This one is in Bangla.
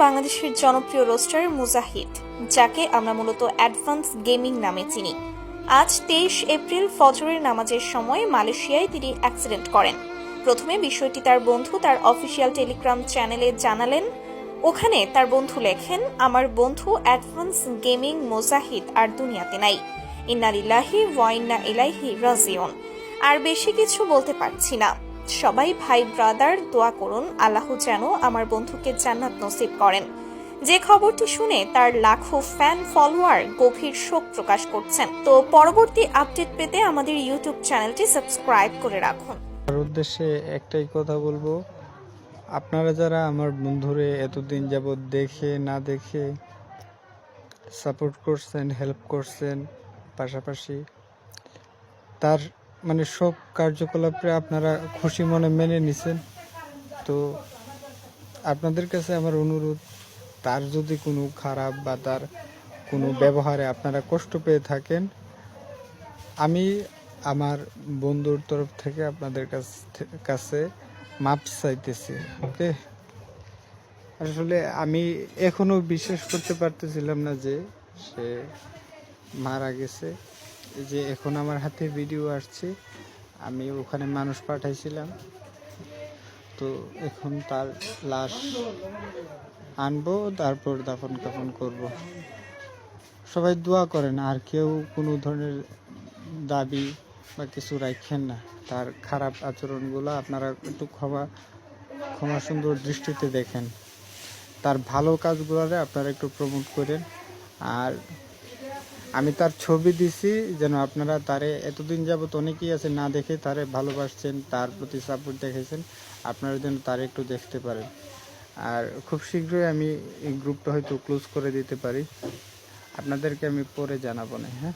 বাংলাদেশের জনপ্রিয় রোস্টার মুজাহিদ, যাকে আমরা মূলত অ্যাডভান্স গেমিং নামে চিনি। আজ 23 এপ্রিল ফজরের নামাজের সময় মালয়েশিয়ায় তিনি অ্যাক্সিডেন্ট করেন। প্রথমে বিষয়টি তার বন্ধু তার অফিসিয়াল টেলিগ্রাম চ্যানেলে জানালেন। ওখানে তার বন্ধু লেখেন, আমার বন্ধু অ্যাডভান্স গেমিং মুজাহিদ আর দুনিয়াতে নাই। ইন্না লিল্লাহি ওয়া ইন্না ইলাইহি রাজিউন। আর বেশি কিছু বলতে পারছি না। সবাই ভাই ব্রাদার দোয়া করুন, আল্লাহ যেন আমার বন্ধুকে জান্নাত নসিব করেন। যে খবরটি শুনে তার লাখো ফ্যান ফলোয়ার গভীর শোক প্রকাশ করছেন। তো পরবর্তী আপডেট পেতে আমাদের ইউটিউব চ্যানেলটি সাবস্ক্রাইব করে রাখুন। তার উদ্দেশ্যে একটাই কথা বলবো, আপনারা যারা আমার বন্ধুরে এতদিন যাবৎ দেখে না দেখে সাপোর্ট করছেন, হেল্প করছেন, পাশাপাশি তার সব কার্যকলাপে আপনারা খুশি মনে মেনে নিছেন, তো আপনাদের কাছে আমার অনুরোধ, তার যদি কোনো খারাপ বা তার কোনো ব্যবহারে আপনারা কষ্ট পেয়ে থাকেন, আমি আমার বন্ধুর তরফ থেকে আপনাদের কাছে মাপ চাইতেছি। ওকে, আসলে আমি এখনো বিশ্বাস করতে পারতেছিলাম না যে সে মারা গেছে। যে এখন আমার হাতে ভিডিও আসছে, আমি ওখানে মানুষ পাঠাইছিলাম, তো এখন তার লাশ আনবো, তারপর দাফন কাফন করব। সবাই দোয়া করেন, আর কেউ কোনো ধরনের দাবি বা কিছু রাখেন না। তার খারাপ আচরণগুলো আপনারা একটু ক্ষমা সুন্দর দৃষ্টিতে দেখেন। তার ভালো কাজগুলোরে আপনারা একটু প্রমোট করেন। আর আমি তার ছবি দিছি, যেন আপনারা তারে এতদিন যাবত অনেকেই আছে না দেখে তারে ভালোবাসছেন, তার প্রতি সাপোর্ট দেখেছেন, আপনারা যেন তারে একটু দেখতে পারেন। আর খুব শীঘ্রই আমি এই গ্রুপটা হয়তো ক্লোজ করে দিতে পারি, আপনাদেরকে আমি পরে জানাবো না। হ্যাঁ।